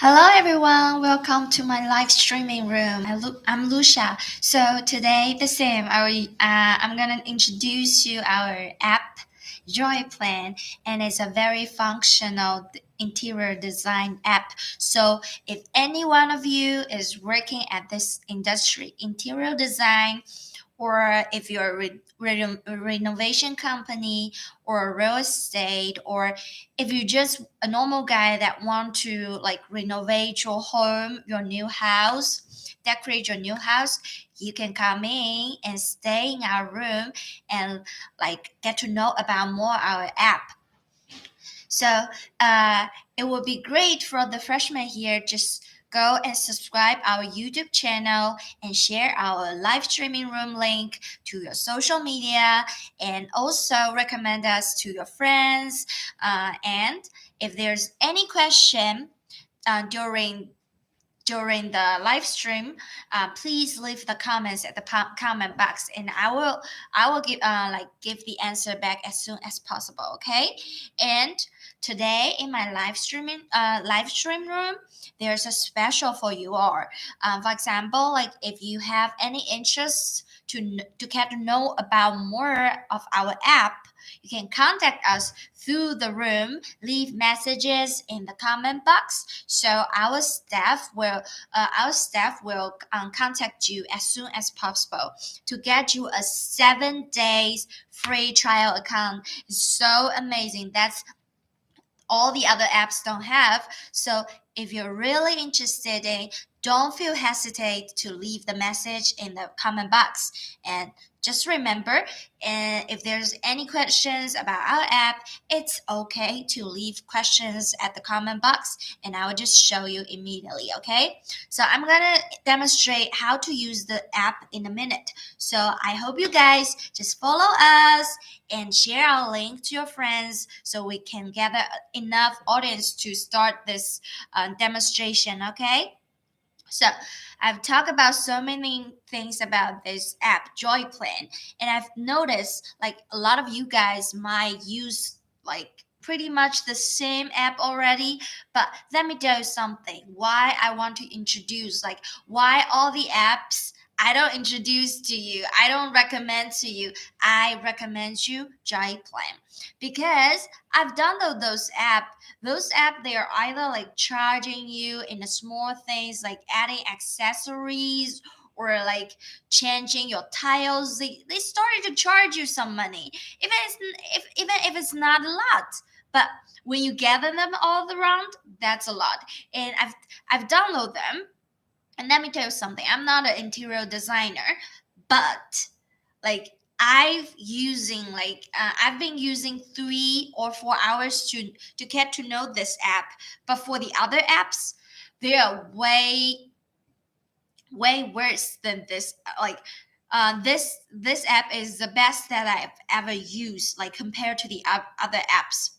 Hello everyone, welcome to my live streaming room. I'm Lucia. So today the same. I'm gonna introduce you our app, Joy Plan, and it's a very functional interior design app. So if any one of you is working at this industry, interior design, or if you're a renovation company or a real estate, or if you're just a normal guy that want to like renovate your home, your new house, decorate your new house, you can come in and stay in our room and like get to know about more our app. So uh, it would be great for the freshmen here. Just go and subscribe our YouTube channel and share our live streaming room link to your social media, and also recommend us to your friends. And if there's any question during the live stream, please leave the comments at the comment box, and I will give the answer back as soon as possible. Okay, and today in my live stream room, there's a special for you all. For example, like if you have any interest to get to know about more of our app, you can contact us through the room, leave messages in the comment box, so our staff will contact you as soon as possible to get you a 7 days free trial account. It's so amazing. That's all the other apps don't have. So if you're really interested in, don't feel hesitate to leave the message in the comment box. And just remember, if there's any questions about our app, it's okay to leave questions at the comment box, and I will just show you immediately. Okay, so I'm gonna demonstrate how to use the app in a minute. So I hope you guys just follow us and share our link to your friends so we can gather enough audience to start this demonstration. Okay, so I've talked about so many things about this app, Joy Plan, and I've noticed like a lot of you guys might use like pretty much the same app already. But let me tell you something. Why I want to introduce, like why all the apps I don't introduce to you, I don't recommend to you. I recommend you Joy Plan because I've downloaded those apps, they are either like charging you in the small things like adding accessories or like changing your tiles. They started to charge you some money, even if it's not a lot. But when you gather them all around, that's a lot. And I've downloaded them. And let me tell you something, I'm not an interior designer, but like I've been using 3 or 4 hours to get to know this app. But for the other apps, they are way worse than this. This app is the best that I've ever used, like compared to the other apps.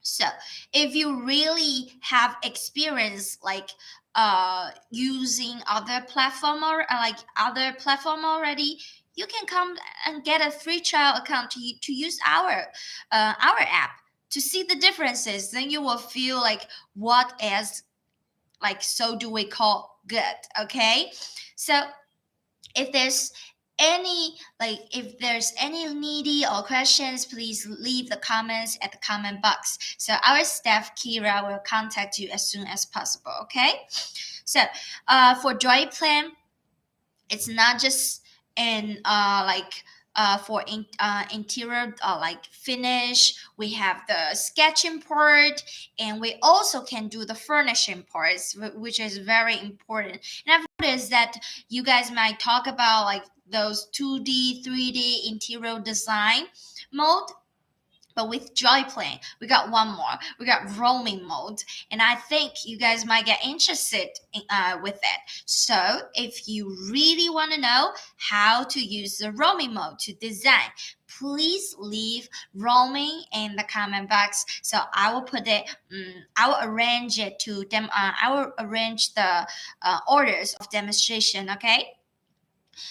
So if you really have experience like using other platform already, you can come and get a free trial account to use our app to see the differences. Then you will feel like what is like, so do we call good. Okay, so if there's any needy or questions, please leave the comments at the comment box, so our staff Kira will contact you as soon as possible. Okay, so for Joy Plan, it's not just in interior like finish. We have the sketching part, and we also can do the furnishing parts, which is very important. And I've noticed that you guys might talk about like those 2D 3D interior design mode, but with Joy Plan, we got one more. We got roaming mode, and I think you guys might get interested with that. So, if you really want to know how to use the roaming mode to design, please leave roaming in the comment box. So I will put it. I will arrange it to them. I will arrange the orders of demonstration. Okay.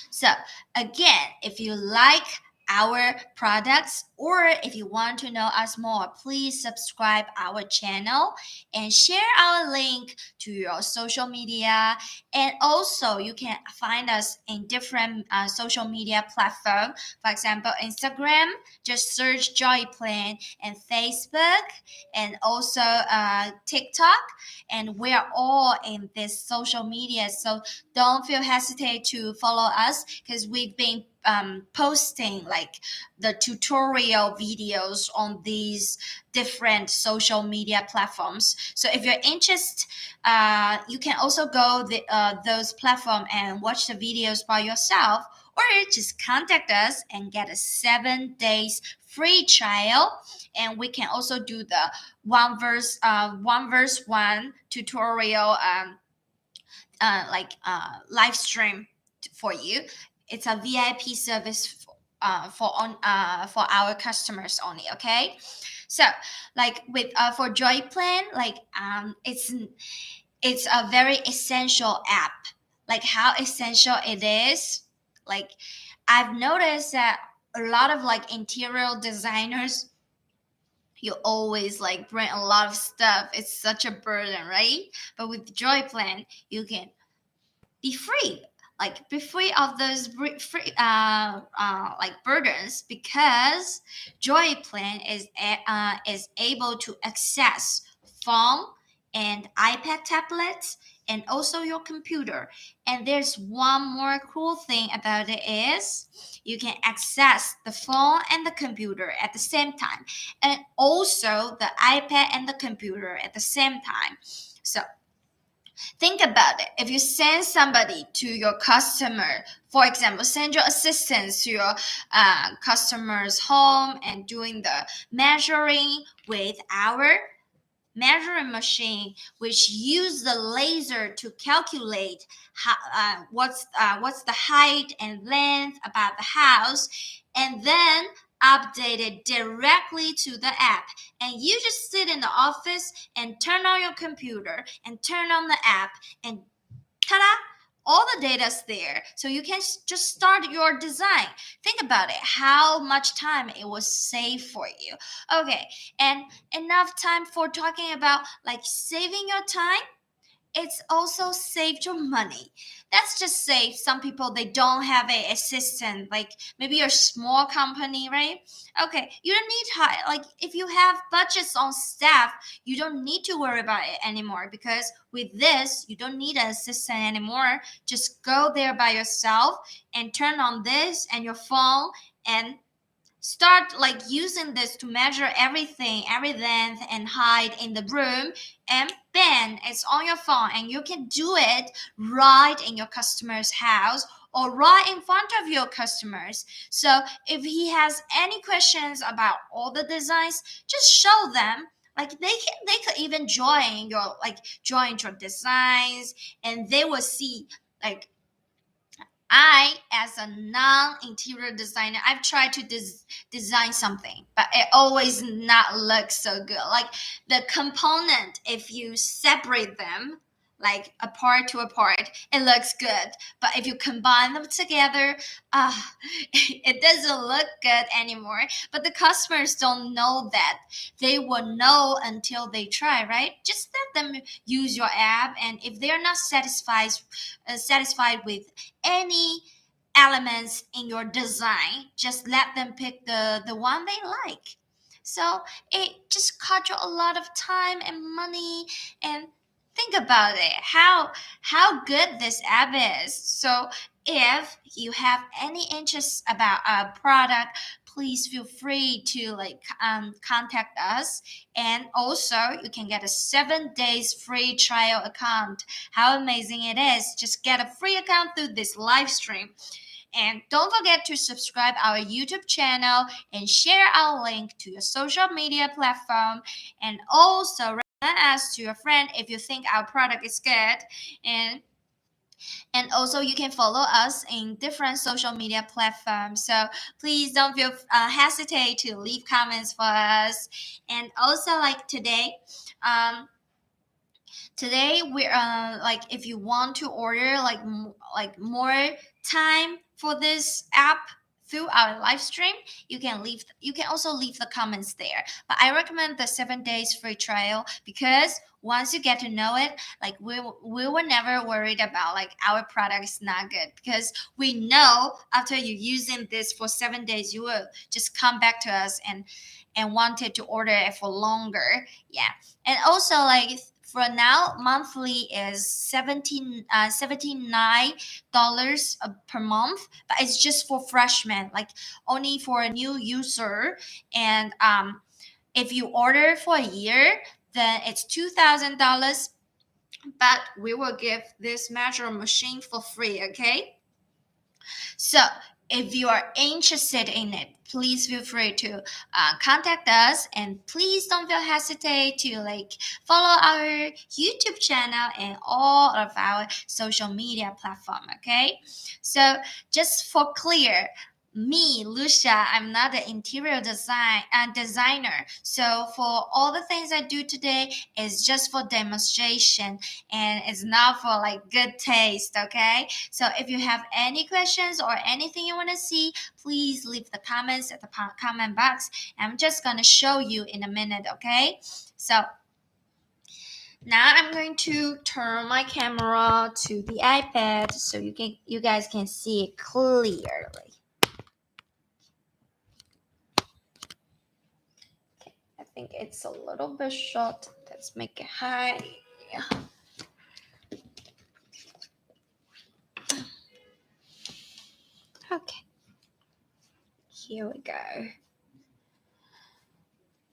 So again, if you like our products, or if you want to know us more, please subscribe our channel and share our link to your social media. And also you can find us in different social media platforms. For example, Instagram, just search Joy Plan, and Facebook, and also TikTok, and we're all in this social media. So don't feel hesitate to follow us, because we've been posting like the tutorial videos on these different social media platforms. So if you're interested, you can also go those platforms and watch the videos by yourself, or just contact us and get a 7 days free trial. And we can also do the one verse one tutorial live stream for you. It's a VIP service for our customers only. Okay, so like with for Joy Plan, like it's a very essential app. Like how essential it is. Like I've noticed that a lot of like interior designers, you always like bring a lot of stuff. It's such a burden, right? But with Joy Plan, you can be free, like be free of those free like burdens, because Joy Plan is able to access phone and iPad tablets, and also your computer. And there's one more cool thing about it is you can access the phone and the computer at the same time, and also the iPad and the computer at the same time. So think about it. If you send somebody to your customer, for example, send your assistants to your customer's home and doing the measuring with our measuring machine, which use the laser to calculate what's the height and length about the house, and then update it directly to the app. And you just sit in the office and turn on your computer and turn on the app, and ta-da, all the data's there, so you can just start your design. Think about it, how much time it will save for you. Okay, and enough time for talking about like saving your time. It's also saved your money. That's just say some people, they don't have a assistant, like maybe you're a small company, right? Okay, you don't need high, like if you have budgets on staff, you don't need to worry about it anymore, because with this you don't need an assistant anymore. Just go there by yourself and turn on this and your phone, and start like using this to measure everything, every length and height in the room, and bam, it's on your phone, and you can do it right in your customer's house or right in front of your customers. So if he has any questions about all the designs, just show them. Like they could even join your designs, and they will see like, I, as a non-interior designer, I've tried to design something, but it always not look so good. Like the component, if you separate them like apart to apart, it looks good. But if you combine them together, it doesn't look good anymore. But the customers don't know that. They will know until they try, right? Just let them use your app, and if they're not satisfied with any elements in your design, just let them pick the one they like. So it just cut you a lot of time and money. And think about it, how good this app is. So if you have any interest about a product, please feel free to contact us. And also you can get a 7 days free trial account. How amazing it is. Just get a free account through this live stream. And don't forget to subscribe our YouTube channel and share our link to your social media platform. And also recommend us to your friend if you think our product is good. And also you can follow us in different social media platforms. So please don't feel hesitate to leave comments for us. And also like today we're like if you want to order like more time for this app, through our live stream, you can also leave the comments there. But I recommend the 7 days free trial, because once you get to know it, like we were never worried about like our product is not good, because we know after you using this for 7 days, you will just come back to us and wanted to order it for longer. Yeah. And also, like, for now, monthly is $79 per month, but it's just for freshmen, like only for a new user. And if you order for a year, then it's $2,000, but we will give this measuring machine for free. Okay. So if you are interested in it, please feel free to contact us, and please don't feel hesitate to like follow our YouTube channel and all of our social media platform. Okay, so just for clear, me, Lucia, I'm not an interior designer. So for all the things I do today is just for demonstration, and it's not for like good taste. Okay, so if you have any questions or anything you want to see, please leave the comments at the comment box. I'm just gonna show you in a minute. Okay, so now I'm going to turn my camera to the iPad so you guys can see it clearly. I think it's a little bit short. Let's make it high. Okay. Here we go.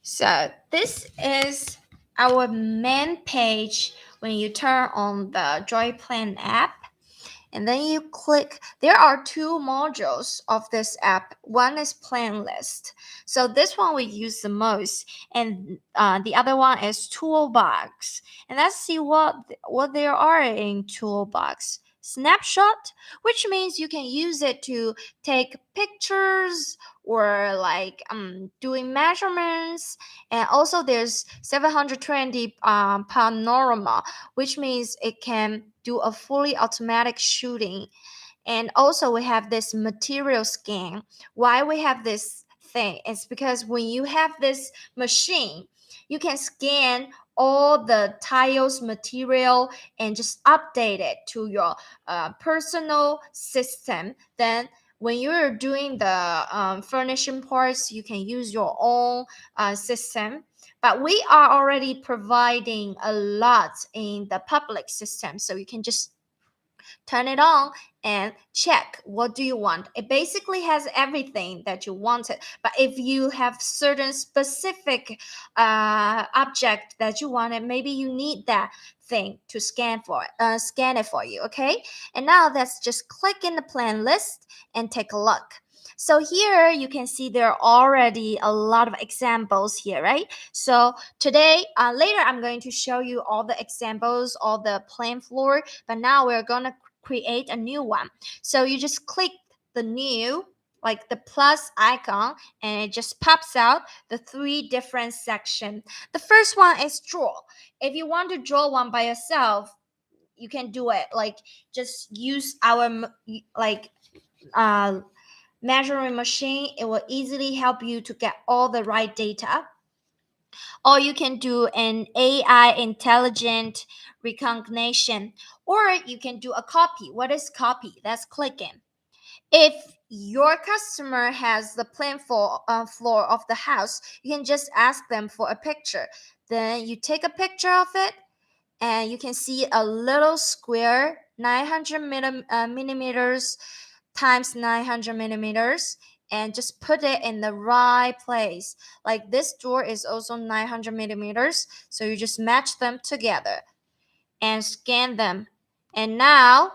So this is our main page when you turn on the JoyPlan app. And then you click, there are two modules of this app. One is plan list. So this one we use the most. And the other one is Toolbox. And let's see what there are in Toolbox. Snapshot, which means you can use it to take pictures or like doing measurements. And also there's 720 panorama, which means it can do a fully automatic shooting. And also we have this material scan. Why we have this thing is because when you have this machine, you can scan all the tiles material and just update it to your personal system. Then when you're doing the furnishing parts, you can use your own system. But we are already providing a lot in the public system, so you can just turn it on and check what do you want. It basically has everything that you wanted, but if you have certain specific object that you wanted, maybe you need that thing to scan it for you. Okay, and now let's just click in the plan list and take a look. So here you can see there are already a lot of examples here, right? So today, later I'm going to show you all the examples, all the plan floor, but now we're gonna create a new one. So you just click the new, like the plus icon, and it just pops out the three different sections. The first one is draw. If you want to draw one by yourself, you can do it. Like just use our like measuring machine. It will easily help you to get all the right data. Or you can do an AI intelligent recognition, or you can do a copy. What is copy? That's clicking. If your customer has the plan for floor of the house, you can just ask them for a picture. Then you take a picture of it, and you can see a little square 900 millimeters times 900 millimeters, and just put it in the right place. Like this door is also 900 millimeters, so you just match them together and scan them. And now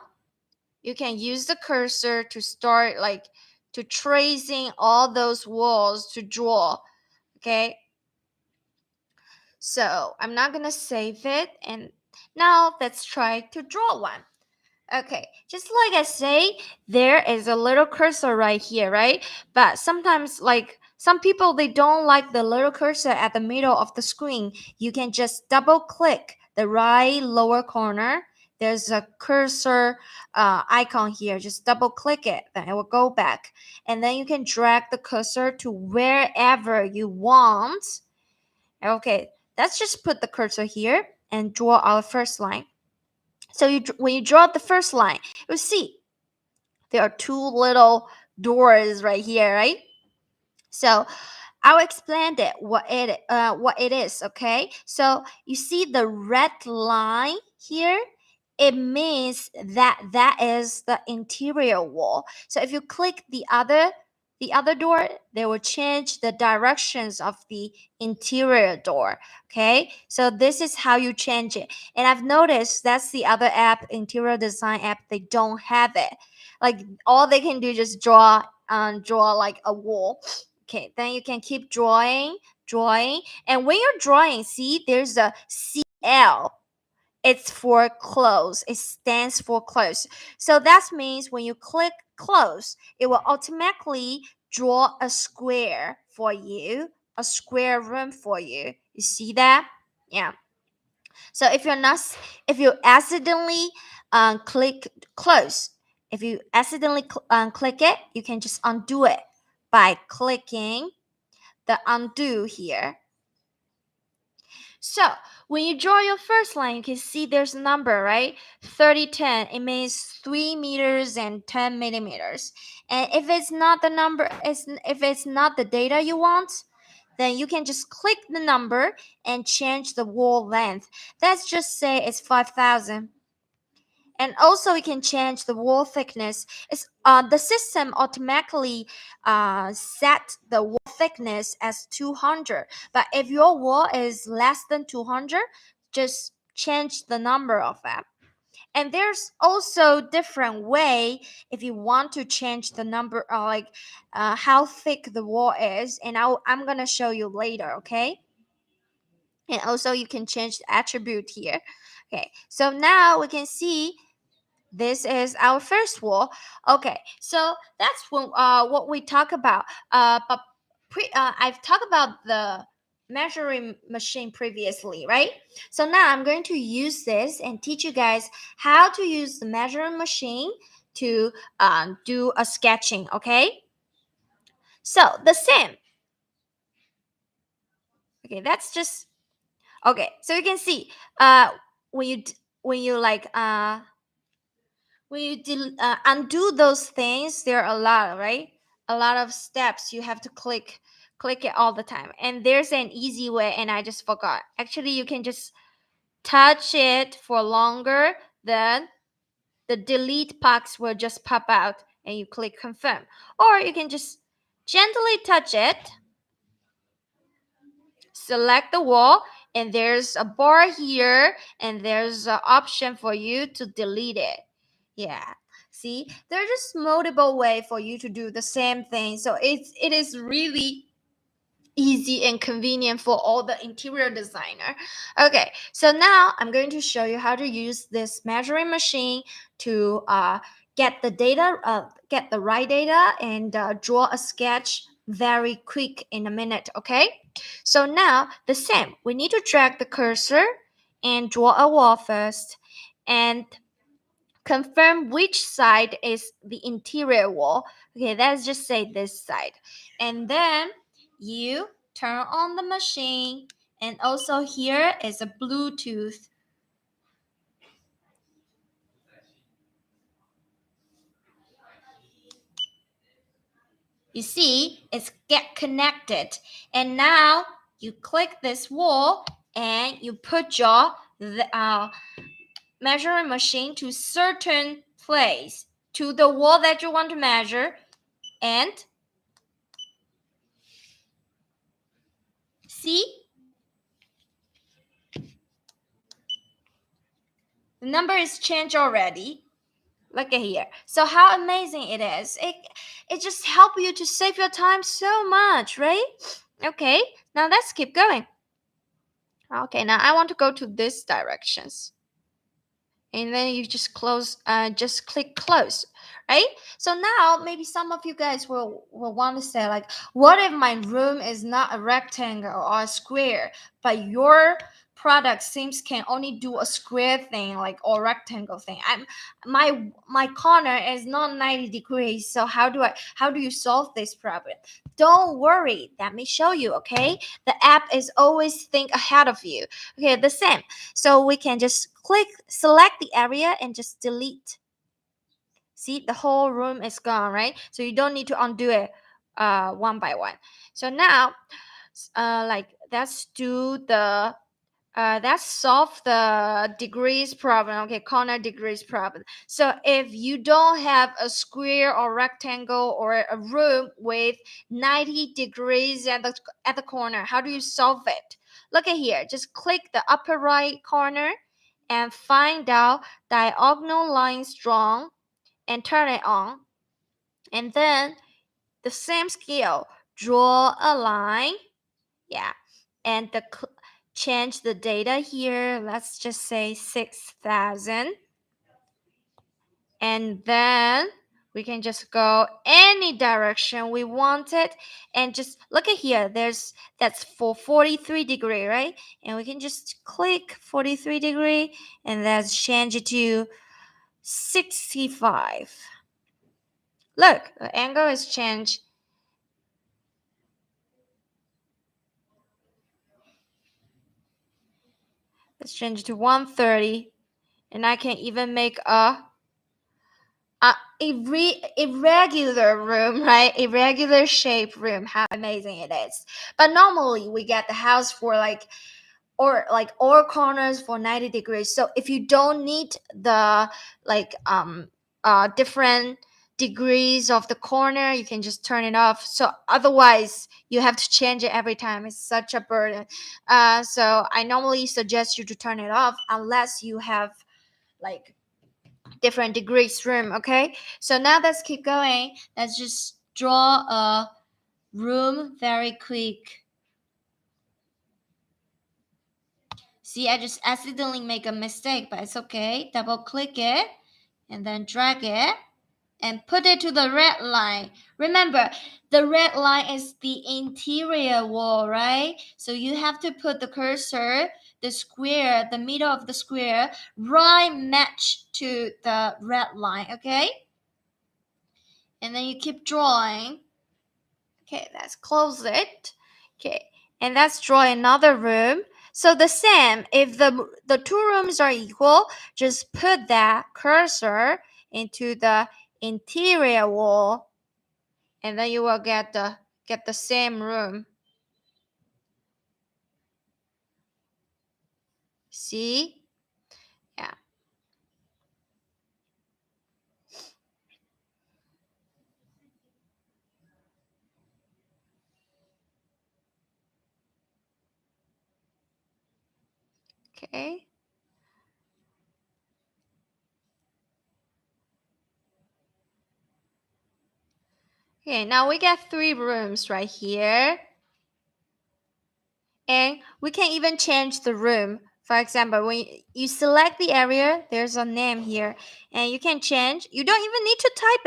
you can use the cursor to start like to tracing all those walls to draw. Okay, so I'm not gonna save it, and now let's try to draw one. Okay, just like I say, there is a little cursor right here, right? But sometimes, like some people, they don't like the little cursor at the middle of the screen. You can just double click the right lower corner, there's a cursor icon here. Just double click it, then it will go back, and then you can drag the cursor to wherever you want. Okay, let's just put the cursor here and draw our first line. So when you draw the first line, you see there are two little doors right here, right? So I'll explain it what it is. Okay, so you see the red line here, it means that is the interior wall. So if you click the other door, they will change the directions of the interior door. Okay, so this is how you change it. And I've noticed that's the other app, interior design app, they don't have it. Like all they can do is just draw like a wall. Okay, then you can keep drawing, and when you're drawing, see there's a CL. It's for close. It stands for close. So that means when you click close, it will automatically draw a square for you, a square room for you. You see that? Yeah. So if you accidentally click close, if you accidentally click it, you can just undo it by clicking the undo here. So when you draw your first line, you can see there's a number, right? 3010. It means 3 meters and 10 millimeters. And if it's not the number, if it's not the data you want, then you can just click the number and change the wall length. Let's just say it's 5,000. And also we can change the wall thickness. The system automatically set the wall thickness as 200, but if your wall is less than 200, just change the number of that. And there's also different way if you want to change the number, how thick the wall is, and I'm gonna show you later. Okay, and also you can change the attribute here. Okay, so now we can see this is our first wall. Okay, so that's what we talk about. But I've talked about the measuring machine previously, right? So now I'm going to use this and teach you guys how to use the measuring machine to do a sketching. Okay, so the same. Okay, that's just okay. So you can see when you like when you undo those things, there are a lot, right? A lot of steps you have to click it all the time. And there's an easy way, and I just forgot. Actually, you can just touch it for longer, then the delete box will just pop out and you click confirm. Or you can just gently touch it, select the wall, and there's a bar here, and there's an option for you to delete it. Yeah, see, there's just multiple way for you to do the same thing, so it is really easy and convenient for all the interior designer. Okay, so now I'm going to show you how to use this measuring machine to get the data, get the right data, and draw a sketch very quick in a minute. Okay, so now the same, we need to drag the cursor and draw a wall first, and confirm which side is the interior wall. Okay, let's just say this side. And then you turn on the machine, and also here is a Bluetooth. You see, it's get connected. And now you click this wall and you put your measuring machine to certain place, to the wall that you want to measure, and see, the number is changed already. Look at here. So how amazing it is. It just helps you to save your time so much, right? Okay, now let's keep going. Okay, now I want to go to this directions. And then you just click close. right? So now maybe some of you guys will want to say like, what if my room is not a rectangle or a square, but your product seems can only do a square thing like or rectangle thing? My corner is not 90 degrees, so how do you solve this problem? Don't worry, let me show you. Okay, the app is always think ahead of you. Okay, the same. So we can just select the area and just delete. See, the whole room is gone, right? So you don't need to undo it one by one. So now like let's solve the degrees problem. Okay, corner degrees problem. So if you don't have a square or rectangle or a room with 90 degrees at the corner, how do you solve it? Look at here, just click the upper right corner and find out diagonal lines drawn and turn it on. And then the same scale, draw a line. Yeah. And change the data here. Let's just say 6,000. And then we can just go any direction we want it. And just look at here. That's for 43 degree, right? And we can just click 43 degree and let's change it to 65. Look, the angle is changed. Let's change it to 130. And I can even make a irregular room, right? Irregular shape room. How amazing it is. But normally we get the house for like all corners for 90 degrees. So if you don't need the like different degrees of the corner, you can just turn it off. So otherwise you have to change it every time. It's such a burden. So I normally suggest you to turn it off unless you have like different degrees room. Okay, so now let's keep going. Let's just draw a room very quick. See, I just accidentally make a mistake, but it's okay. Double click it and then drag it and put it to the red line. Remember, the red line is the interior wall, right? So you have to put the cursor, the square, the middle of the square, right match to the red line, okay? And then you keep drawing. Okay, let's close it. Okay, and let's draw another room. So the same, if the two rooms are equal, just put that cursor into the interior wall, and then you will get the same room. See? Yeah. Okay. Okay, now we get 3 rooms right here. And we can even change the room. For example, when you select the area, there's a name here, and you can change. You don't even need to type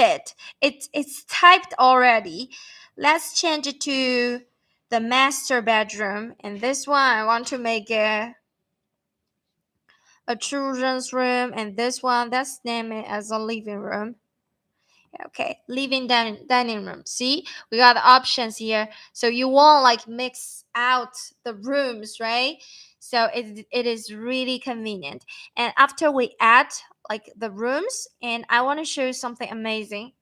it. It's typed already. Let's change it to the master bedroom. And this one, I want to make a children's room. And this one, let's name it as a living room. Okay, living dining room. See, we got the options here, so you won't like mix out the rooms, right? So it is really convenient. And after we add like the rooms, and I want to show you something amazing.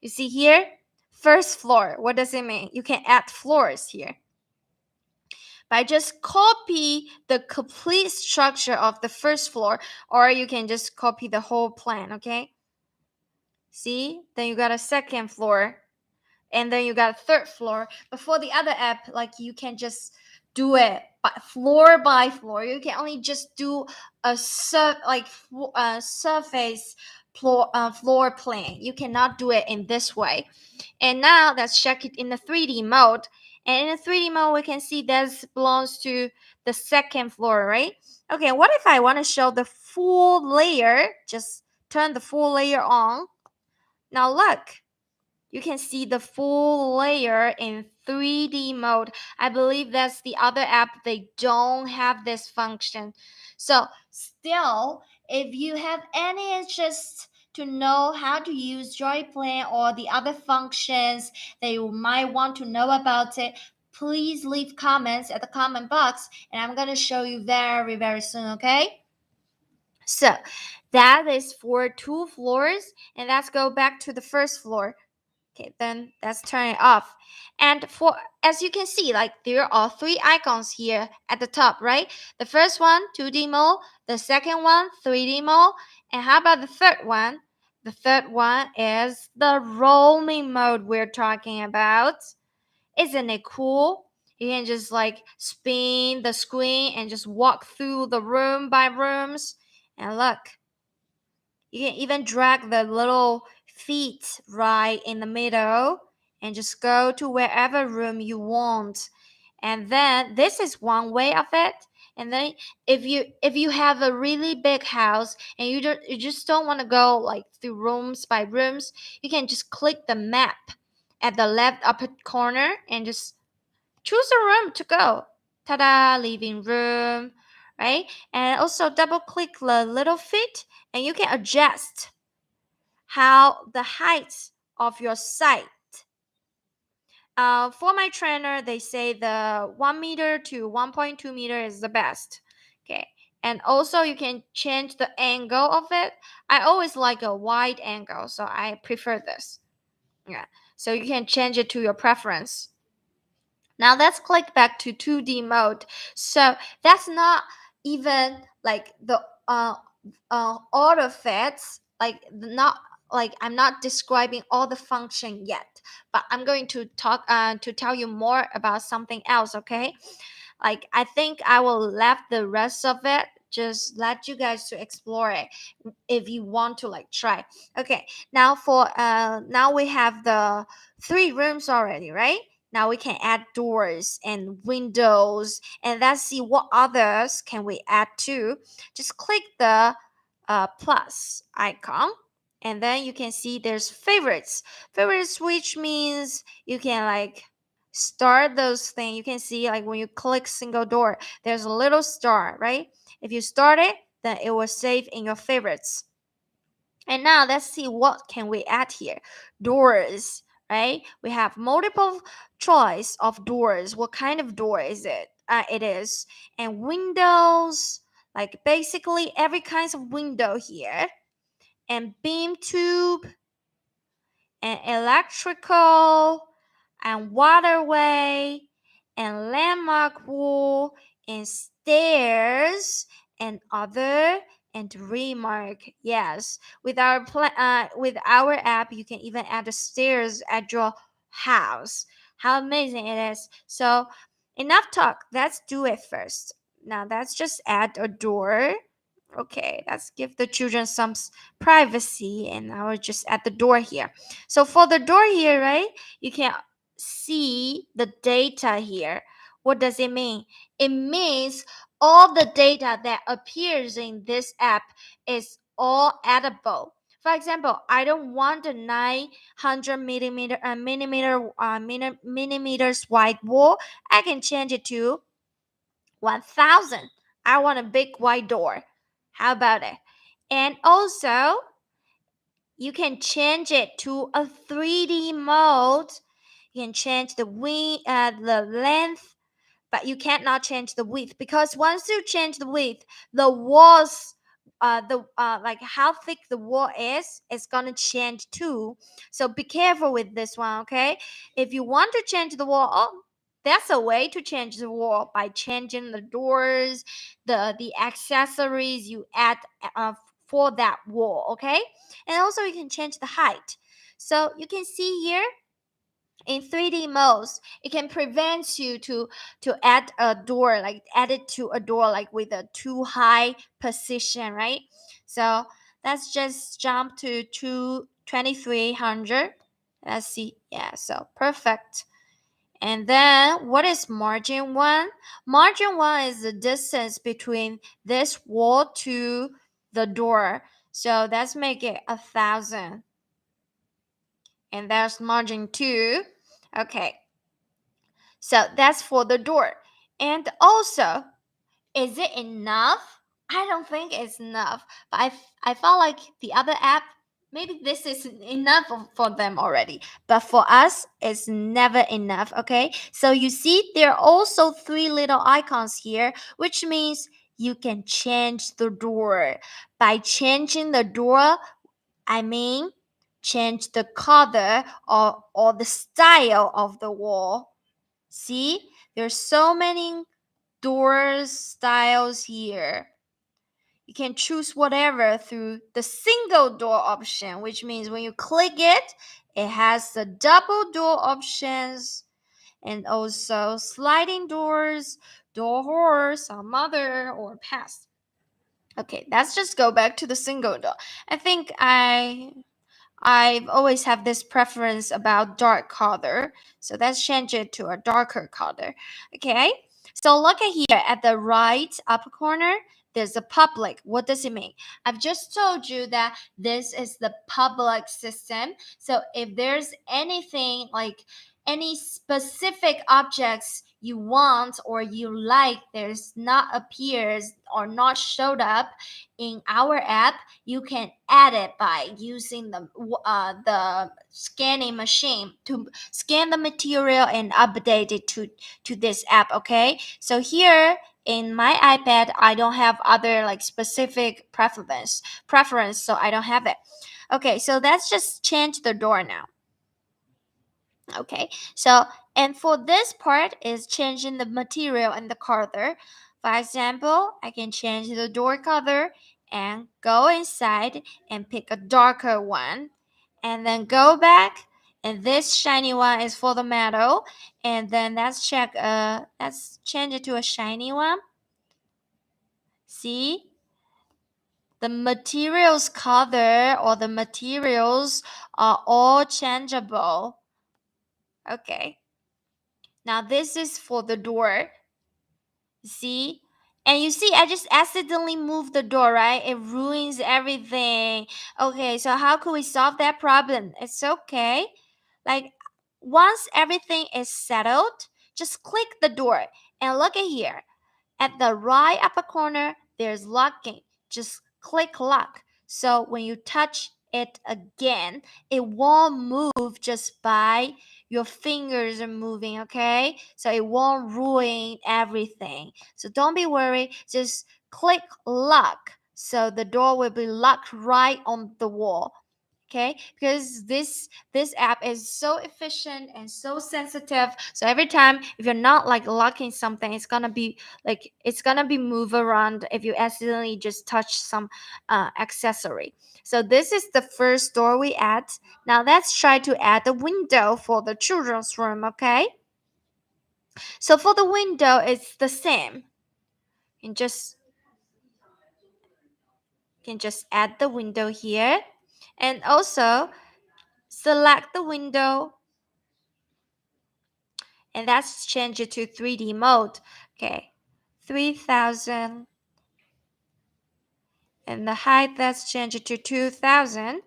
You see here, first floor. What does it mean? You can add floors here by just copy the complete structure of the first floor, or you can just copy the whole plan. Okay, see, then you got a second floor, and then you got a third floor. But for the other app, like you can just do it by floor. You can only just do a surface floor plan. You cannot do it in this way. And now let's check it in the 3D mode. And in the 3D mode, we can see this belongs to the second floor, right? Okay, what if I want to show the full layer? Just turn the full layer on. Now look, you can see the full layer in 3D mode. I believe that's the other app, they don't have this function. So still, if you have any interest to know how to use JoyPlan or the other functions that you might want to know about it, please leave comments at the comment box and I'm going to show you very, very soon, okay? So that is for 2 floors, and let's go back to the first floor. Okay, then let's turn it off. And for, as you can see, like there are 3 icons here at the top, right? The first one, 2D mode. The second one, 3D mode. And how about the third one? The third one is the roaming mode we're talking about. Isn't it cool? You can just like spin the screen and just walk through the room by rooms. And look, you can even drag the little feet right in the middle and just go to wherever room you want. And then this is one way of it. And then if you have a really big house and you just don't want to go like through rooms by rooms, you can just click the map at the left upper corner and just choose a room to go. Ta-da, living room, right? And also double click the little feet and you can adjust how the height of your site. For my trainer, they say the 1 meter to 1.2 meter is the best. Okay. And also you can change the angle of it. I always like a wide angle, so I prefer this. Yeah. So you can change it to your preference. Now let's click back to 2D mode. So that's not even like the all of it, like not like I'm not describing all the function yet, but I'm going to talk to tell you more about something else, okay? Like I think I will left the rest of it, just let you guys to explore it if you want to like try. Okay, now for now we have the 3 rooms already, right? Now we can add doors and windows, and let's see what others can we add to. Just click the plus icon, and then you can see there's favorites. Favorites, which means you can like start those things. You can see like when you click single door, there's a little star, right? If you start it, then it will save in your favorites. And now let's see what can we add here. Doors, right? We have multiple choice of doors. What kind of door is it? It is. And windows, like basically every kinds of window here. And beam tube, and electrical, and waterway, and landmark wall, and stairs, and other, and remark. Yes, with with our app, you can even add the stairs at your house. How amazing it is! So, enough talk. Let's do it first. Now, let's just add a door. Okay, let's give the children some privacy, and I will just add the door here. So for the door here, right, you can see the data here. What does it mean? It means all the data that appears in this app is all addable. For example, I don't want a 900 millimeters wide wall. I can change it to 1000. I want a big wide door. How about it? And also, you can change it to a 3D mode. You can change the length, but you cannot change the width, because once you change the width, the walls, the like how thick the wall is gonna change too. So be careful with this one, okay? If you want to change the wall, oh, that's a way to change the wall by changing the doors, the accessories you add for that wall, okay? And also you can change the height. So you can see here in 3D modes, it can prevent you to add a door, like add it to a door like with a too high position, right? So let's just jump to 2300. Let's see. Yeah, so perfect. And then what is margin 1? Margin 1 is the distance between this wall to the door. So let's make it 1000. and there's margin 2. Okay, so that's for the door. And also, is it enough? I don't think it's enough. But I felt like the other app, maybe this is enough for them already. But for us, it's never enough, okay? So you see, there are also 3 little icons here, which means you can change the door. By changing the door, I mean change the color or the style of the wall. See, there's so many door styles here. You can choose whatever through the single door option, which means when you click it, it has the double door options and also sliding doors, door horse, or mother, or past. Okay, let's just go back to the single door. I think I've always have this preference about dark color. So let's change it to a darker color. Okay. So look at here at the right upper corner. There's a public. What does it mean? I've just told you that this is the public system. So if there's anything like any specific objects you want or you like, there's not appears or not showed up in our app, you can add it by using the scanning machine to scan the material and update it to this app. Okay, so here in my iPad, I don't have other like specific preference, so I don't have it. Okay, so let's just change the door now. Okay, so and for this part is changing the material and the color. For example, I can change the door color and go inside and pick a darker one, and then go back, and this shiny one is for the metal, and then let's change it to a shiny one. See, the materials color or the materials are all changeable. Okay, now this is for the door. See? And you see, I just accidentally moved the door, right? It ruins everything. Okay, so how can we solve that problem? It's okay. Like, once everything is settled, just click the door and look at here. At the right upper corner, there's locking. Just click lock. So when you touch it again, it won't move just by your fingers are moving, okay? So it won't ruin everything. So don't be worried. Just click lock. So the door will be locked right on the wall. Okay, because this app is so efficient and so sensitive, so every time if you're not like locking something, it's gonna be move around if you accidentally just touch some accessory. So this is the first door we add. Now let's try to add a window for the children's room. Okay, so for the window it's the same. You can just add the window here, and also select the window, and let's change it to 3D mode. Okay, 3000, and the height, let's change it to 2000.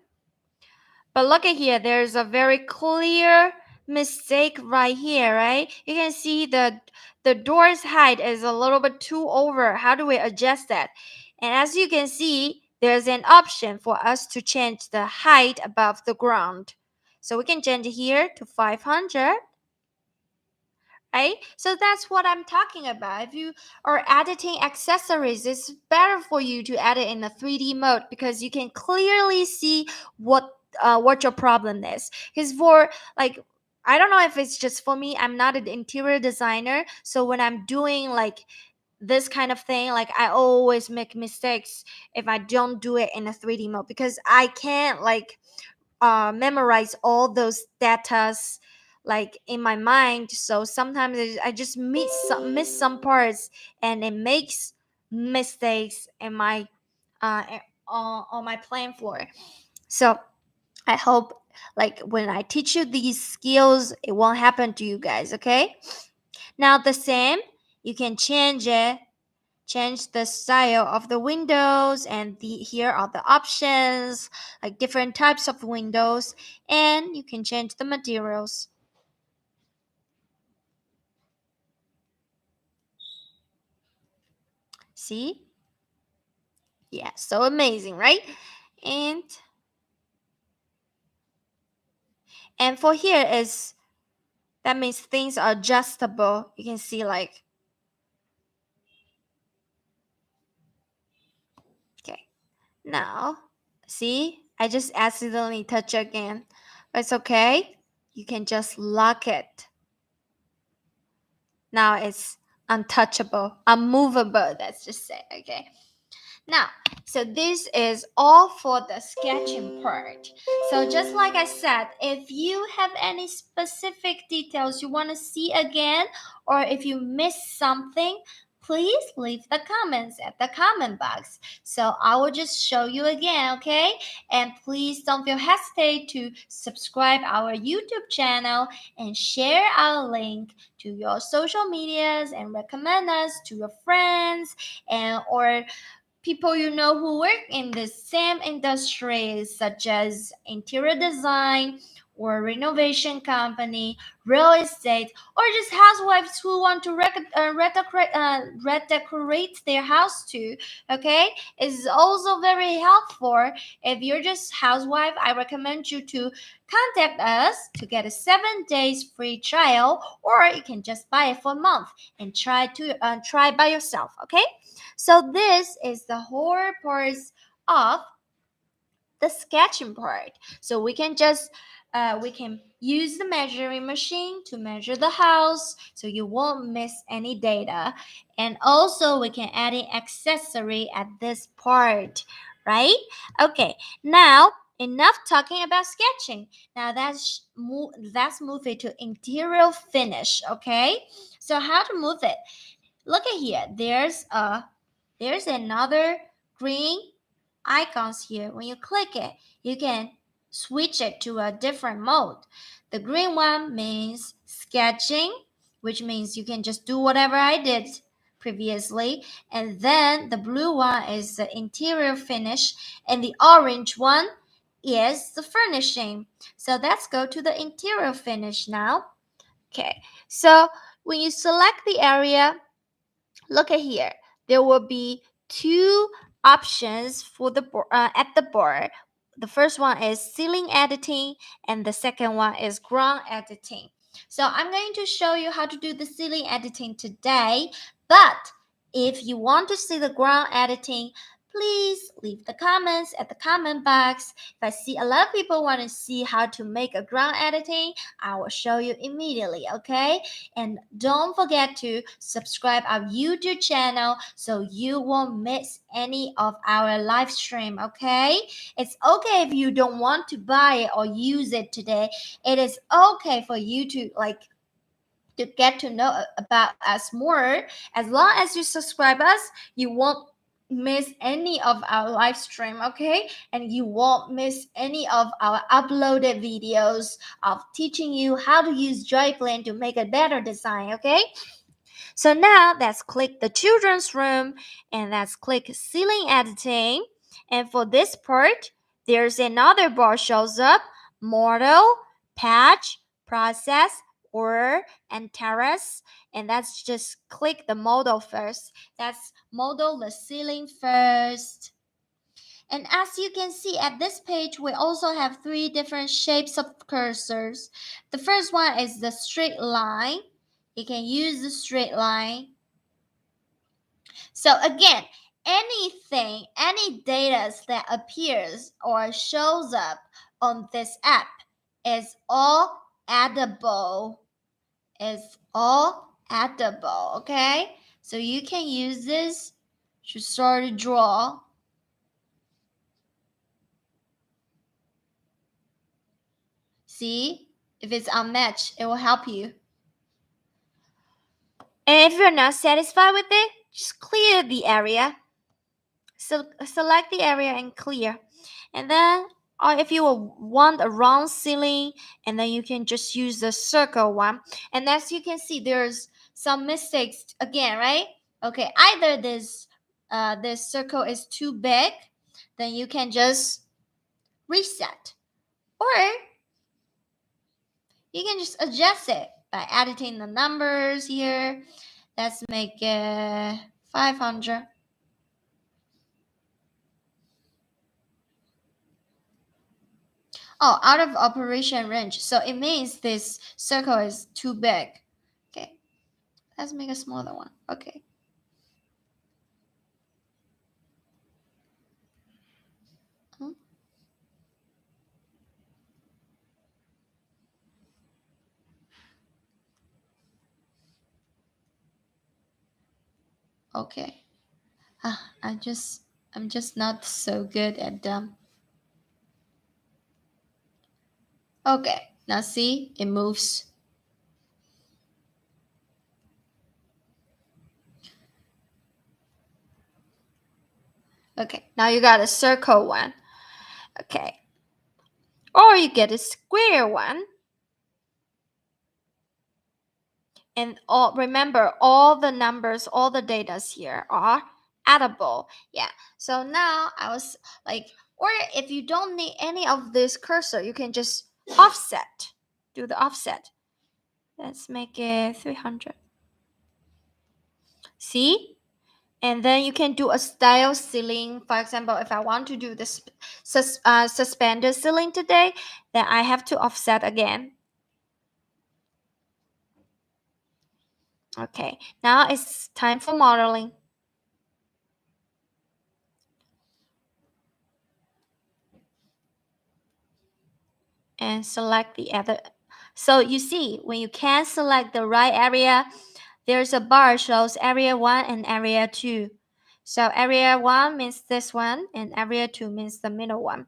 But look at here, there's a very clear mistake right here, right? You can see the door's height is a little bit too over. How do we adjust that? And as you can see, there's an option for us to change the height above the ground. So we can change it here to 500. Right? So that's what I'm talking about. If you are editing accessories, it's better for you to add it in a 3D mode because you can clearly see what your problem is. Because for like, I don't know if it's just for me, I'm not an interior designer, so when I'm doing like this kind of thing, like I always make mistakes if I don't do it in a 3D mode because I can't like memorize all those datas like in my mind, so sometimes I just miss some parts, and it makes mistakes in my on my playing floor. So I hope like when I teach you these skills it won't happen to you guys. Okay, now the same, you can change it change the style of the windows, and here are the options, like different types of windows, and you can change the materials. See? Yeah, so amazing, right? And for here is, that means things are adjustable. You can see like, okay. Now, see, I just accidentally touch again. But it's okay. You can just lock it. Now it's untouchable, unmovable, let's just say, okay? Now, so this is all for the sketching part. So just like I said, if you have any specific details you want to see again, or if you missed something, please leave the comments at the comment box. So I will just show you again, okay? And please don't feel hesitate to subscribe our YouTube channel and share our link to your social medias and recommend us to your friends and or people you know who work in the same industry, such as interior design or renovation company, real estate, or just housewives who want to redecorate their house too. Okay, it's also very helpful. If you're just housewife, I recommend you to contact us to get a 7 days free trial, or you can just buy it for a month and try by yourself. Okay. So this is the whole parts of the sketching part. So we can just we can use the measuring machine to measure the house so you won't miss any data. And also we can add an accessory at this part, right? Okay, now enough talking about sketching. Now let's move it to interior finish, okay? So how to move it? Look at here. There's another green icons here. When you click it, you can switch it to a different mode. The green one means sketching, which means you can just do whatever I did previously. And then the blue one is the interior finish, and the orange one is the furnishing. So let's go to the interior finish now. Okay, so when you select the area, look at here. There will be two options for the at the board. The first one is ceiling editing, and the second one is ground editing. So I'm going to show you how to do the ceiling editing today, but if you want to see the ground editing, please leave the comments at the comment box. If I see a lot of people want to see how to make a ground editing, I will show you immediately, okay? And don't forget to subscribe our YouTube channel so you won't miss any of our live stream, okay? It's okay if you don't want to buy it or use it today. It is okay for you to get to know about us more. As long as you subscribe us, you won't miss any of our live stream, okay? And you won't miss any of our uploaded videos of teaching you how to use Joyplan to make a better design, okay? So now let's click the children's room and let's click ceiling editing. And for this part, there's another bar shows up: model, patch, process, order, and terrace. And let's just click the model first. Let's model the ceiling first. And as you can see at this page, we also have three different shapes of cursors. The first one is the straight line. You can use the straight line. So again, any data that appears or shows up on this app is all addable. Is all addable, okay? So you can use this to start to draw. See, if it's unmatched, it will help you. And if you're not satisfied with it, just clear the area. So select the area and clear. And then, or if you want a round ceiling, and then you can just use the circle one. And as you can see, there's some mistakes again, right? Okay, either this circle is too big, then you can just reset, or you can just adjust it by editing the numbers here. Let's make it 500. Oh, out of operation range. So it means this circle is too big. Okay, let's make a smaller one. Okay. Hmm. Okay. I'm just not so good at them. Okay, now see, it moves. Okay, now you got a circle one. Okay, or you get a square one. And all remember, all the numbers, all the datas here are addable. Yeah. So now I was like, or if you don't need any of this cursor, you can just offset. Do the offset. Let's make it 300. See? And then you can do a style ceiling. For example, if I want to do this suspender ceiling today, then I have to offset again. Okay, now it's time for modeling. And select the other. So you see, when you can select the right area, there's a bar shows area 1 and area 2. So area 1 means this one, and area 2 means the middle one.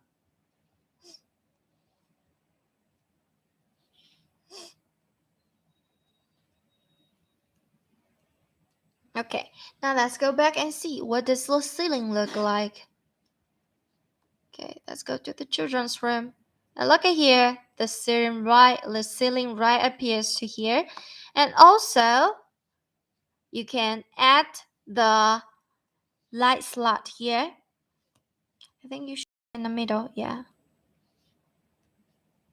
Okay, now let's go back and see what does the ceiling look like. Okay, let's go to the children's room. Now look at here, the ceiling right appears to here, and also you can add the light slot here. I think you should in the middle, yeah.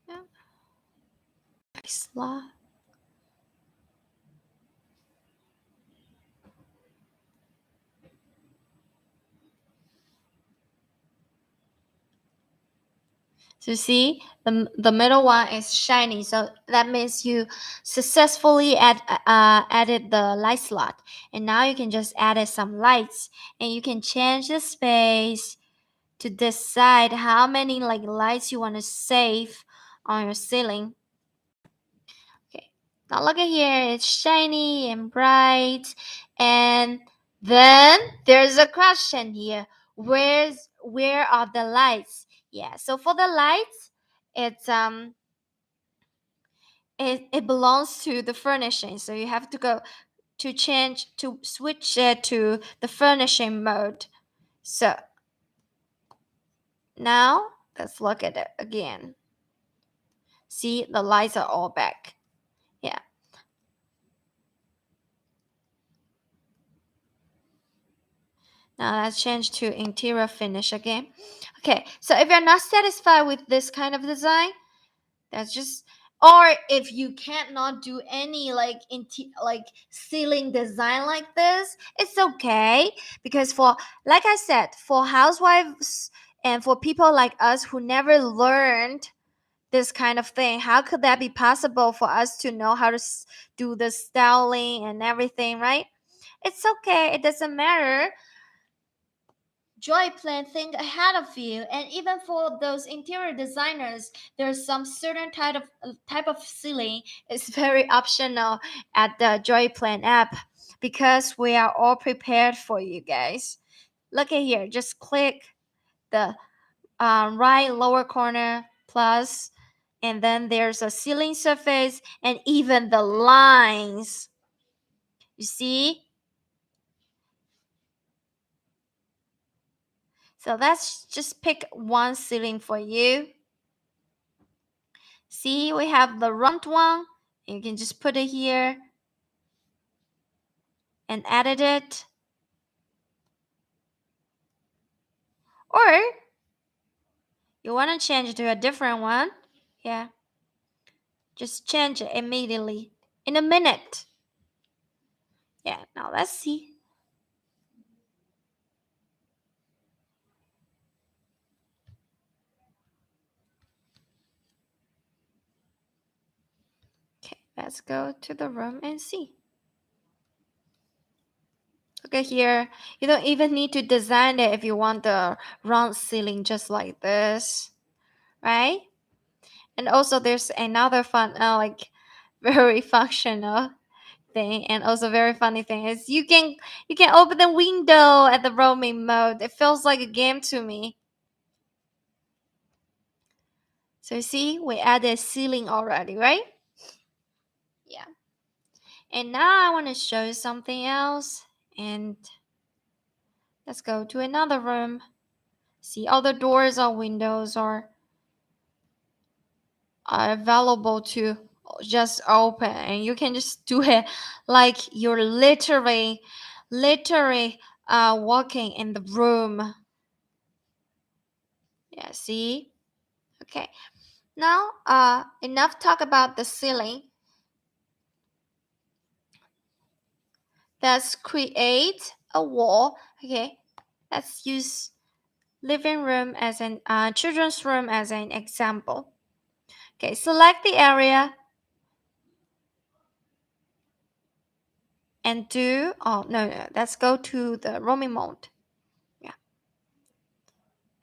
Yeah. Light slot. So see, the middle one is shiny, so that means you successfully added the light slot. And now you can just add some lights, and you can change the space to decide how many like lights you want to save on your ceiling. Okay, now look at here, it's shiny and bright. And then there's a question here. Where are the lights? Yeah, so for the lights, it's it belongs to the furnishing. So you have to go to switch it to the furnishing mode. So now let's look at it again. See, the lights are all back. Yeah. Now let's change to interior finish again. Okay, so if you're not satisfied with this kind of design, that's just, or if you cannot do any like like ceiling design like this, it's okay, because for, like I said, for housewives and for people like us who never learned this kind of thing, how could that be possible for us to know how to do the styling and everything, right? It's okay, it doesn't matter. Joy plan think ahead of you, and even for those interior designers, there's some certain type of ceiling is very optional at the Joy Plan app, because we are all prepared for you guys. Look at here, just click the right lower corner plus, and then there's a ceiling surface and even the lines. You see? So let's just pick one ceiling for you. See, we have the round one. You can just put it here. and edit it. Or you want to change it to a different one. Yeah. Just change it immediately in a minute. Yeah, now let's see. Okay, let's go to the room and see. Okay, here, you don't even need to design it if you want the round ceiling just like this, right? And also there's another fun, very functional thing, and also very funny thing is you can open the window at the roaming mode. It feels like a game to me. So you see, we added ceiling already, right? Yeah. And now I want to show you something else. And let's go to another room. See, all the doors or windows are available to just open, and you can just do it like you're literally walking in the room. Yeah, see? Okay. Now, enough talk about the ceiling. Let's create a wall. Okay. Let's use living room as an children's room as an example. Okay, select the area and do, oh no, let's go to the roaming mode. Yeah,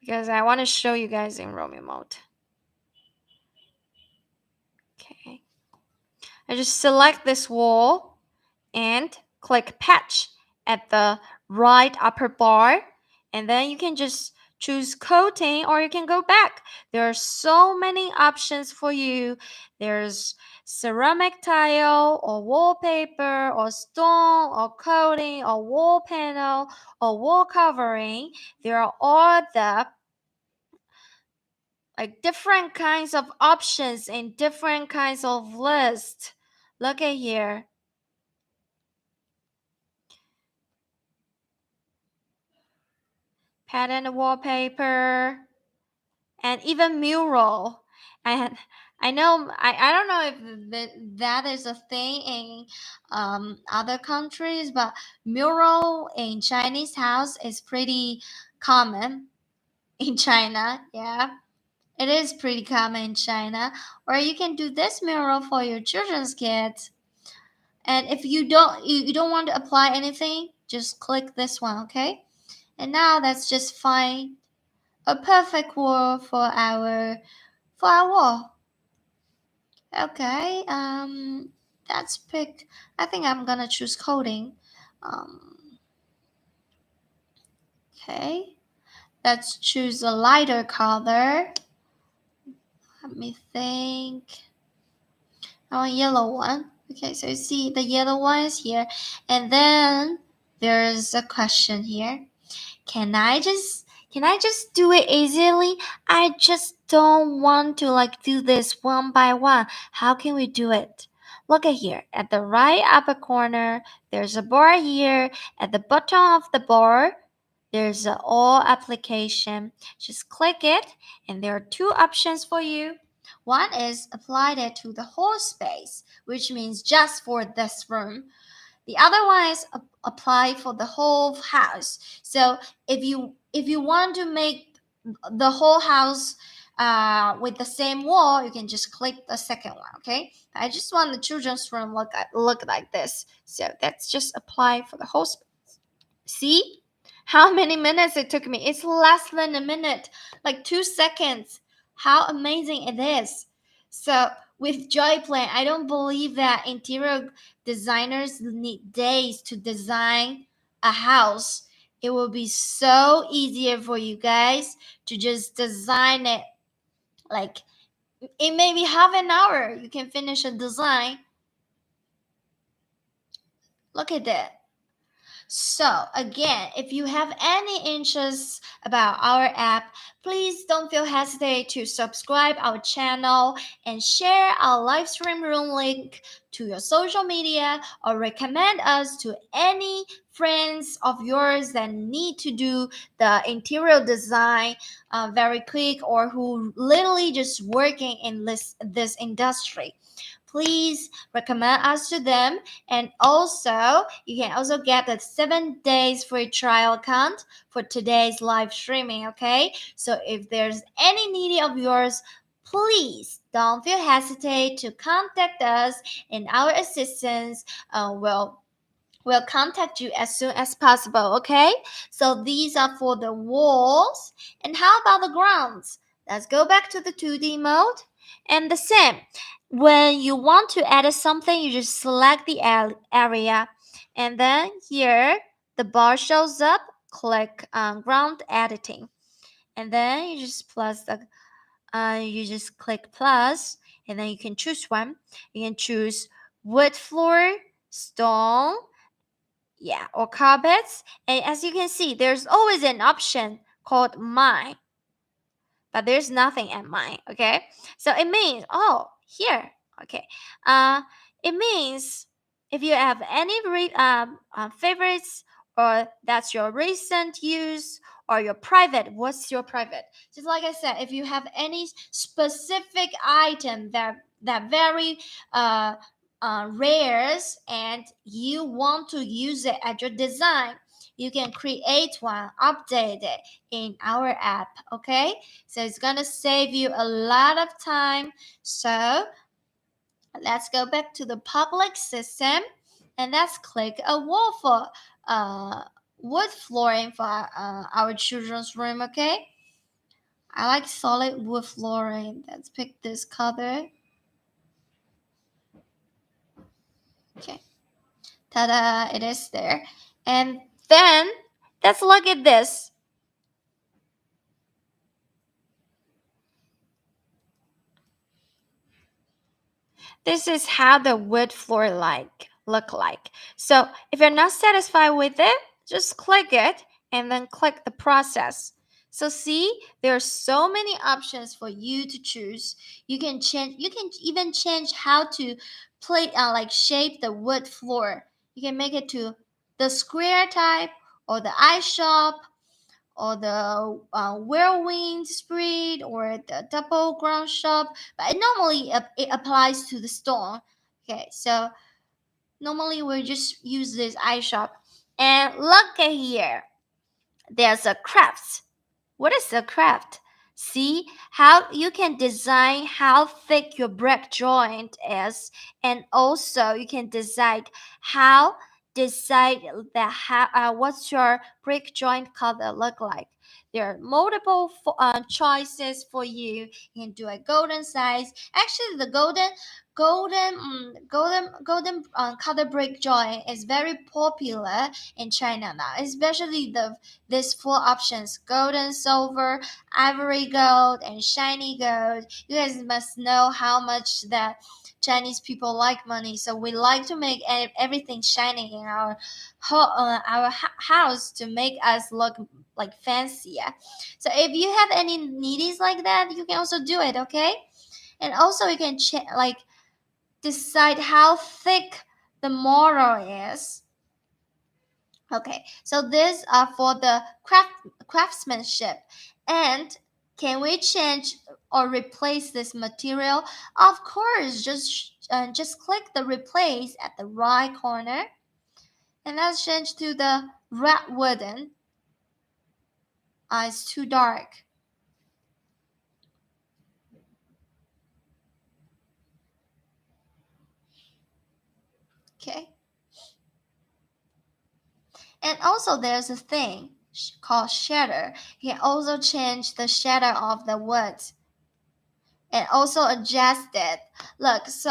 because I want to show you guys in roaming mode. Okay, I just select this wall and click patch at the right upper bar, and then you can just choose coating or you can go back. There are so many options for you. There's ceramic tile or wallpaper or stone or coating or wall panel or wall covering. There are all the different kinds of options and different kinds of lists. Look at here. Pattern wallpaper, and even mural. And I don't know if that is a thing in other countries, but mural in Chinese house is pretty common in China. Yeah, it is pretty common in China. Or you can do this mural for your children's kids. And if you don't want to apply anything, just click this one, okay? And now let's just find a perfect wall for our wall. Okay, that's pick. I think I'm gonna choose coding. Um, okay, let's choose a lighter color. Let me think. I want yellow one. Okay, so you see the yellow one is here, and then there's a question here. Can I just do it easily? I just don't want to do this one by one. How can we do it? Look at here. At the right upper corner, there's a bar here. At the bottom of the bar, there's an all application. Just click it, and there are two options for you. One is applied it to the whole space, which means just for this room. The other one is apply for the whole house. So if you want to make the whole house with the same wall, you can just click the second one. Okay. I just want the children's room look like this. So that's just apply for the whole space. See how many minutes it took me? It's less than a minute, like 2 seconds. How amazing it is. So with Joy Plan, I don't believe that interior designers need days to design a house. It will be so easier for you guys to just design it like in maybe half an hour. You can finish a design. Look at that. So, again, if you have any interest about our app, please don't feel hesitate to subscribe our channel and share our live stream room link to your social media or recommend us to any friends of yours that need to do the interior design very quick, or who literally just working in this industry, please recommend us to them. And also you can also get a 7 days free trial account for today's live streaming. Okay, so if there's any needy of yours, please don't feel hesitate to contact us, and our assistants will contact you as soon as possible. Okay, so these are for the walls. And how about the grounds? Let's go back to the 2D mode. And the same, when you want to add something, you just select the area, and then here the bar shows up. Click ground editing, and then you just click plus, and then you can choose one. You can choose wood floor, stone, yeah, or carpets. And as you can see, there's always an option called mine, but there's nothing at mine. Okay, so it means, oh, here, okay, uh it means if you have any favorites, or that's your recent use, or your private, what's your private, just like I said, if you have any specific item that very uh rares, and you want to use it at your design, you can create one, update it in our app. Okay, so it's gonna save you a lot of time. So let's go back to the public system, and let's click a wall for wood flooring for our children's room. Okay, I like solid wood flooring. Let's pick this color. Okay, ta-da, it is there. And then let's look at this. This is how the wood floor look like. So if you're not satisfied with it, just click it and then click the process. So see, there are so many options for you to choose. You can even change how to shape the wood floor. You can make it to the square type, or the eye shop, or the whirlwind spread, or the double ground shop, but normally it applies to the stone. Okay, so normally we just use this eye shop. And look at here, there's a craft. What is a craft? See how you can design how thick your brick joint is, and also you can decide that what's your brick joint color look like. There are multiple choices for you. You can do a golden size. Actually, the golden color brick joint is very popular in China now, especially these four options: golden, silver, ivory gold, and shiny gold. You guys must know how much that Chinese people like money, so we like to make everything shiny in house to make us look like fancier. So if you have any needies like that, you can also do it. Okay, and also you can decide how thick the mortar is. Okay, so these are for the craftsmanship. And can we change or replace this material? Of course, just click the replace at the right corner, and let's change to the red wooden. It's too dark. Okay. And also there's a thing called shadow. You can also change the shadow of the wood and also adjust it. Look, so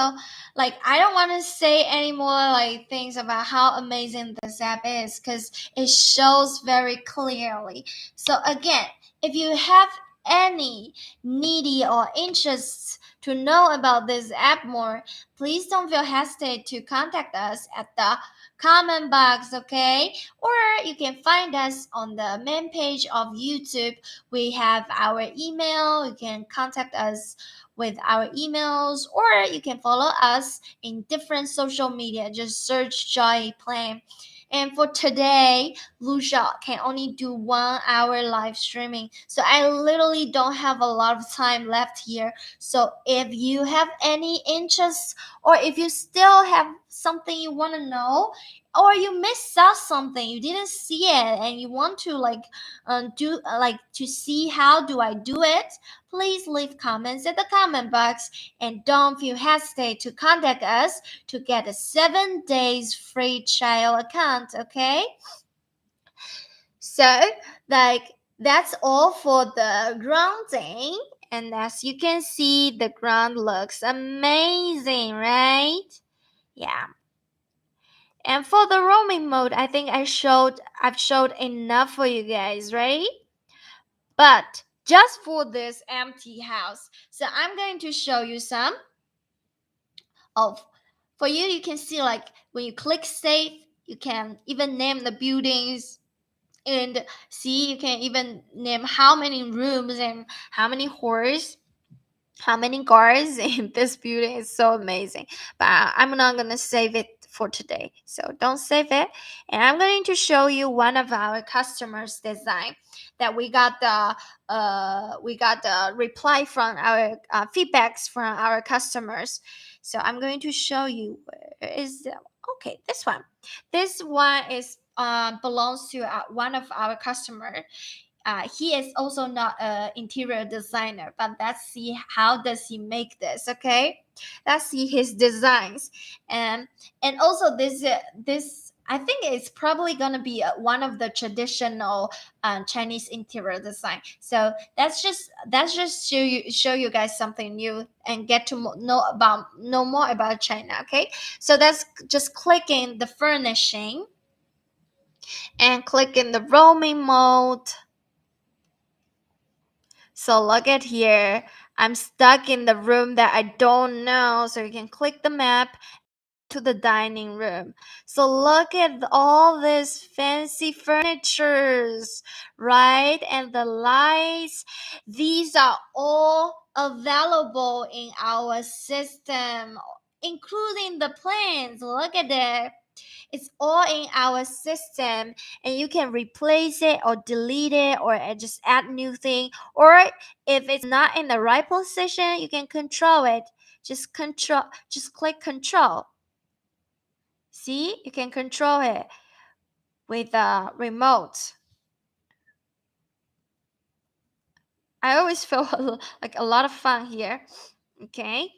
I don't want to say any more things about how amazing this app is, because it shows very clearly. So again, if you have any needy or interests to know about this app more, please don't feel hesitate to contact us at the comment box, okay? Or you can find us on the main page of YouTube. We have our email. You can contact us with our emails, or you can follow us in different social media. Just search Joy Plan. And for today, Lucia can only do 1 hour live streaming. So I literally don't have a lot of time left here. So if you have any interest, or if you still have something you want to know, or you missed out something, you didn't see it, and you want to do like to see how do I do it, please leave comments in the comment box, and don't feel hesitate to contact us to get a 7 days free trial account, okay? So, that's all for the grounding. And as you can see, the ground looks amazing, right? Yeah. And for the roaming mode, I think I've showed enough for you guys, right? But just for this empty house, so I'm going to show you some of. For you, you can see like when you click save, you can even name the buildings, and see, you can even name how many rooms and how many horses, how many cars in this building. Is so amazing. But I'm not gonna save it for today, so don't save it. And I'm going to show you one of our customers design that we got the reply from our feedbacks from our customers. So I'm going to show you, where is the, okay, this one is belongs to one of our customer. He is also not an interior designer, but let's see how does he make this. Okay, let's see his designs. And also this I think it's probably gonna be one of the traditional Chinese interior design. So that's just show you guys something new and get to know more about China. Okay, so that's just clicking the furnishing and click in the roaming mode. So look at here. I'm stuck in the room that I don't know. So you can click the map to the dining room. So look at all this fancy furnitures, right? And the lights. These are all available in our system, including the plans. Look at it. It's all in our system, and you can replace it or delete it or just add new thing. Or if it's not in the right position, you can control it. Just click control. See, you can control it with a remote. I always feel like a lot of fun here. Okay.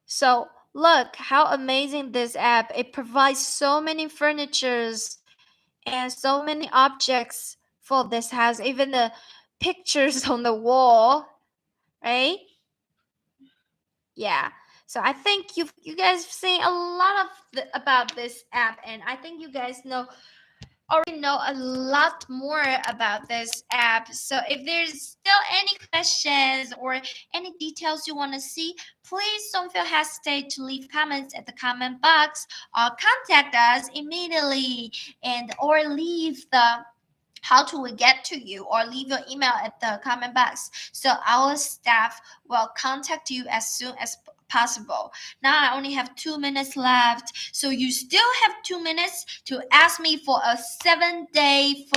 So look how amazing this app. It provides so many furnitures and so many objects for this house, even the pictures on the wall, right? Yeah. So I think you guys have seen a lot of about this app, and I think you guys already know a lot more about this app. So if there's still any questions or any details you want to see, please don't feel hesitate to leave comments at the comment box, or contact us immediately, and or leave the how to we get to you, or leave your email at the comment box, so our staff will contact you as soon as possible. Now I only have 2 minutes left, so you still have 2 minutes to ask me for a 7 days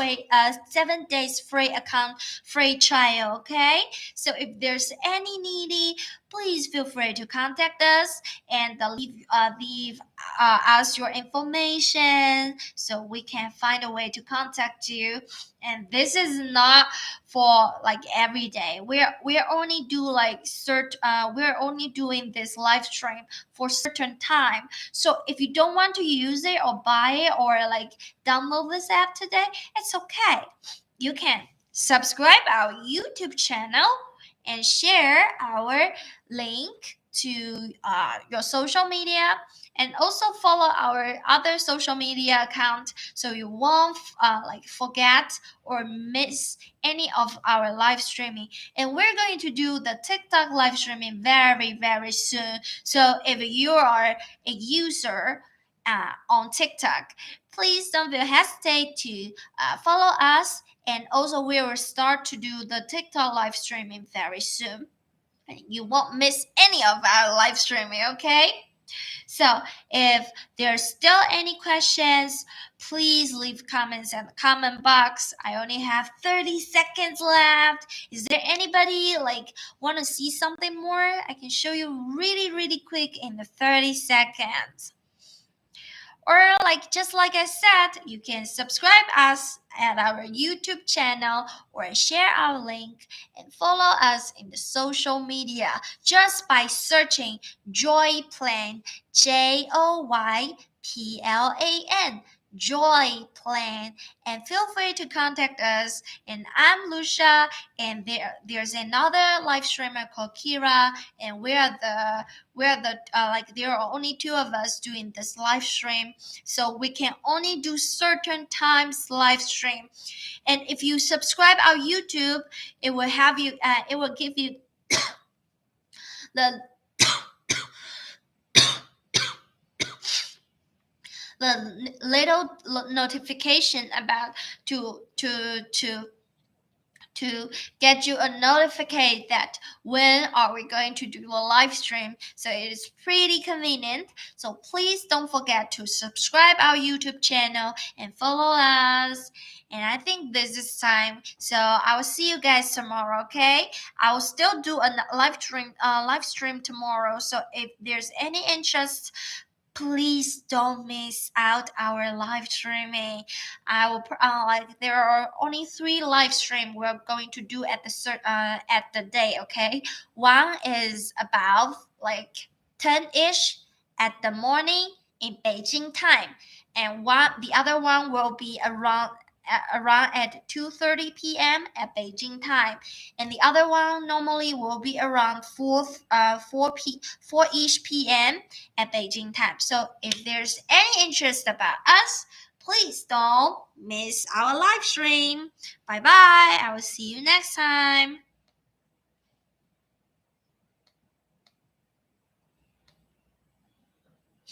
free account, free trial. Okay, so if there's any needy, please feel free to contact us, and leave us your information so we can find a way to contact you. And this is not for like every day. We're only we're only doing this live stream for certain time. So if you don't want to use it or buy it or like download this app today, it's okay. You can subscribe our YouTube channel and share our link to your social media, and also follow our other social media account so you won't forget or miss any of our live streaming. And we're going to do the TikTok live streaming very soon. So if you are a user on TikTok. Please don't hesitate to follow us. And also, we will start to do the TikTok live streaming very soon. You won't miss any of our live streaming, okay? So, if there's still any questions, please leave comments in the comment box. I only have 30 seconds left. Is there anybody want to see something more? I can show you really quick in the 30 seconds. Or just like I said, you can subscribe us at our YouTube channel or share our link and follow us in the social media just by searching Joy Plan, JOYPLAN. Joy Plan, and feel free to contact us. And I'm Lucia, and there's another live streamer called Kira, and we're the there are only two of us doing this live stream, so we can only do certain times live stream. And if you subscribe our YouTube, it will have you it will give you the the little notification about to get you a notification that when are we going to do a live stream. So it is pretty convenient. So please don't forget to subscribe our YouTube channel and follow us. And I think this is time. So I will see you guys tomorrow, okay? I will still do a live stream tomorrow. So if there's any interest, please don't miss out our live streaming. I will there are only 3 live stream we're going to do at the day, okay? One is about 10ish at the morning in Beijing time, and the other one will be around at 2:30 p.m. at Beijing time, and the other one normally will be around 4 ish p.m. at Beijing time. So if there's any interest about us, please don't miss our live stream. Bye bye. I will see you next time.